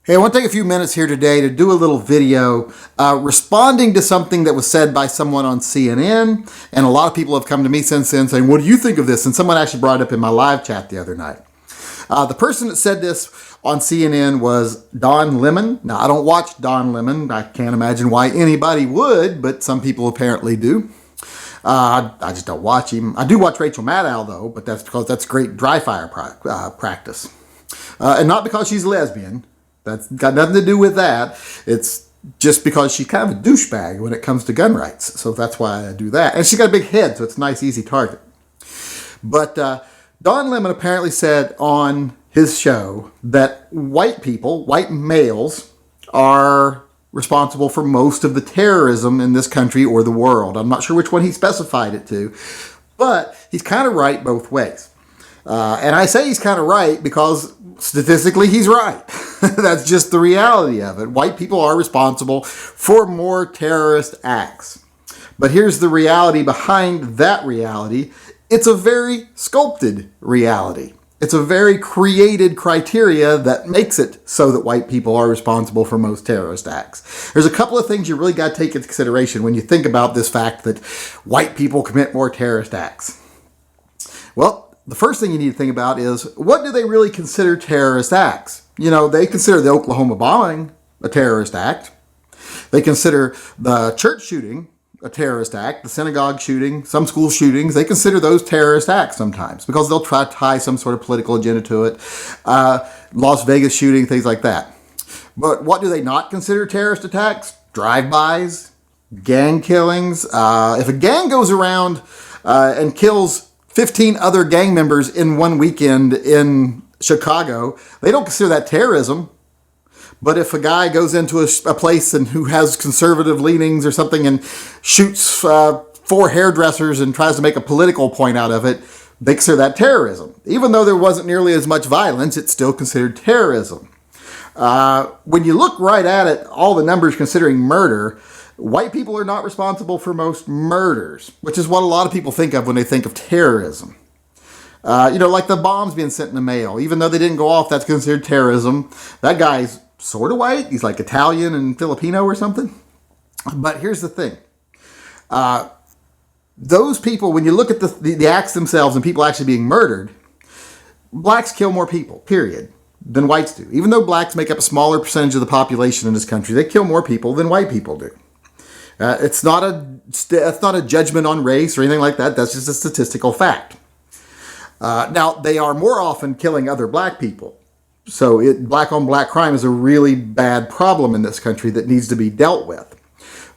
Hey, I want to take a few minutes here today to do a little video responding to something that was said by someone on CNN. And a lot of people have come to me since then saying, what do you think of this? And someone actually brought it up in my live chat the other night. The person that said this on CNN was Don Lemon. Now, I don't watch Don Lemon. I can't imagine why anybody would, but some people apparently do. I just don't watch him. I do watch Rachel Maddow, though, but that's because that's great dry fire practice. And not because she's a lesbian. That's got nothing to do with that. It's just because she's kind of a douchebag when it comes to gun rights. So that's why I do that. And she's got a big head, so it's a nice, easy target. But Don Lemon apparently said on his show that white people, white males, are responsible for most of the terrorism in this country or the world. I'm not sure which one he specified it to, but he's kind of right both ways. And I say he's kind of right because statistically he's right. That's just the reality of it. White people are responsible for more terrorist acts. But here's the reality behind that reality. It's a very sculpted reality. It's a very created criteria that makes it so that white people are responsible for most terrorist acts. There's a couple of things you really got to take into consideration when you think about this fact that white people commit more terrorist acts. Well, the first thing you need to think about is, what do they really consider terrorist acts? You know, they consider the Oklahoma bombing a terrorist act. They consider the church shooting a terrorist act, the synagogue shooting, some school shootings. They consider those terrorist acts sometimes because they'll try to tie some sort of political agenda to it. Las Vegas shooting, things like that. But what do they not consider terrorist attacks? Drive-bys, gang killings. If a gang goes around and kills 15 other gang members in one weekend in Chicago, they don't consider that terrorism. But if a guy goes into a place and who has conservative leanings or something and shoots 4 hairdressers and tries to make a political point out of it, they consider that terrorism. Even though there wasn't nearly as much violence, it's still considered terrorism. When you look right at it, all the numbers considering murder, white people are not responsible for most murders, which is what a lot of people think of when they think of terrorism. Like the bombs being sent in the mail. Even though they didn't go off, that's considered terrorism. That guy's sort of white. He's like Italian and Filipino or something. But here's the thing. Those people, when you look at the acts themselves and people actually being murdered, blacks kill more people, period, than whites do. Even though blacks make up a smaller percentage of the population in this country, they kill more people than white people do. It's not a judgment on race or anything like that. That's just a statistical fact. Now, they are more often killing other black people. So black on black crime is a really bad problem in this country that needs to be dealt with.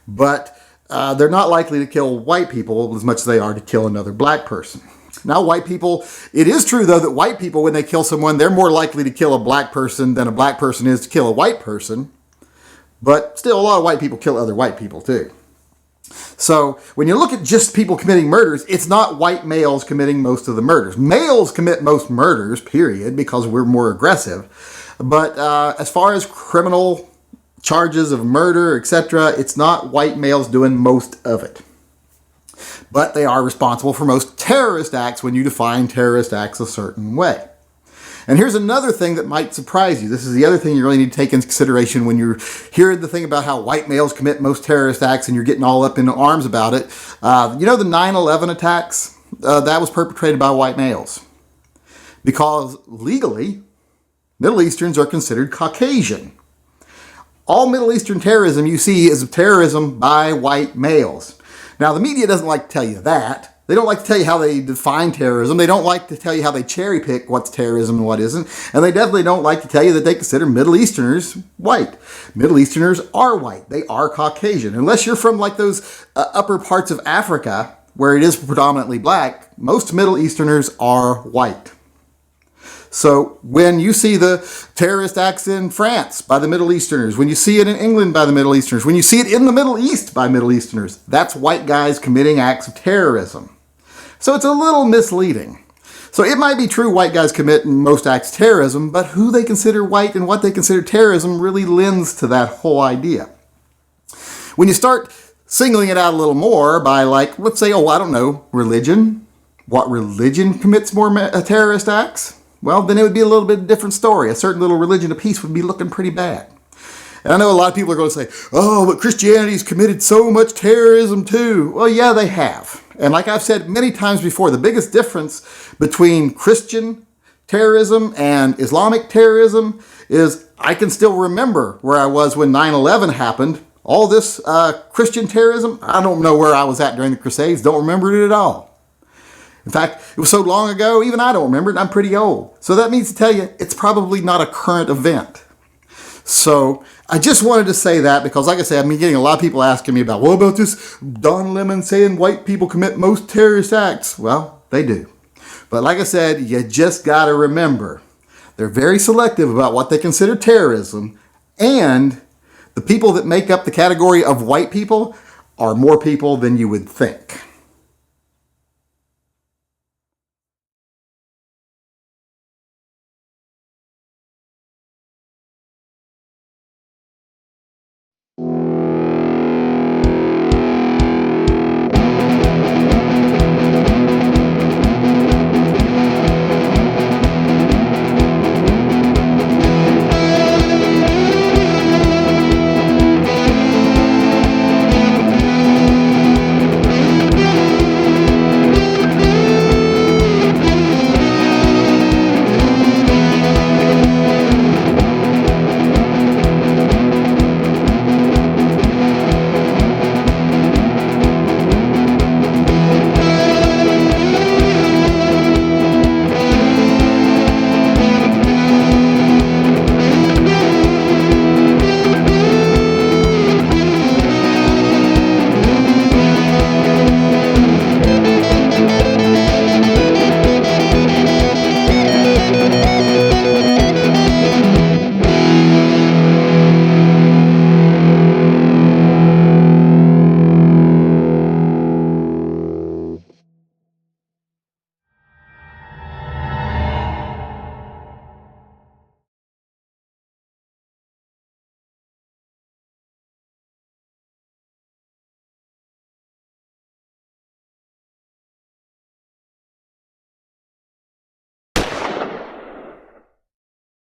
But they're not likely to kill white people as much as they are to kill another black person. Now, white people, it is true, though, that white people, when they kill someone, they're more likely to kill a black person than a black person is to kill a white person. But still, a lot of white people kill other white people, too. So when you look at just people committing murders, it's not white males committing most of the murders. Males commit most murders, period, because we're more aggressive. But as far as criminal charges of murder, etc., it's not white males doing most of it. But they are responsible for most terrorist acts when you define terrorist acts a certain way. And here's another thing that might surprise you. This is the other thing you really need to take into consideration when you're hearing the thing about how white males commit most terrorist acts and you're getting all up in arms about it. The 9/11 attacks, that was perpetrated by white males. Because legally, Middle Easterns are considered Caucasian. All Middle Eastern terrorism you see is terrorism by white males. Now, the media doesn't like to tell you that. They don't like to tell you how they define terrorism. They don't like to tell you how they cherry pick what's terrorism and what isn't. And they definitely don't like to tell you that they consider Middle Easterners white. Middle Easterners are white. They are Caucasian. Unless you're from like those upper parts of Africa where it is predominantly black, most Middle Easterners are white. So when you see the terrorist acts in France by the Middle Easterners, when you see it in England by the Middle Easterners, when you see it in the Middle East by Middle Easterners, that's white guys committing acts of terrorism. So it's a little misleading. So it might be true white guys commit most acts of terrorism, but who they consider white and what they consider terrorism really lends to that whole idea. When you start singling it out a little more by let's say, religion. What religion commits more terrorist acts? well, then it would be a little bit different story. A certain little religion of peace would be looking pretty bad. And I know a lot of people are going to say, oh, but Christianity's committed so much terrorism too. Well, yeah, they have. And like I've said many times before, the biggest difference between Christian terrorism and Islamic terrorism is I can still remember where I was when 9/11 happened. All this Christian terrorism, I don't know where I was at during the Crusades. Don't remember it at all. In fact, it was so long ago, even I don't remember it. I'm pretty old. So that means to tell you, it's probably not a current event. So I just wanted to say that because, like I said, I've been getting a lot of people asking me about, what about this Don Lemon saying white people commit most terrorist acts? Well, they do. But like I said, you just got to remember, they're very selective about what they consider terrorism, and the people that make up the category of white people are more people than you would think.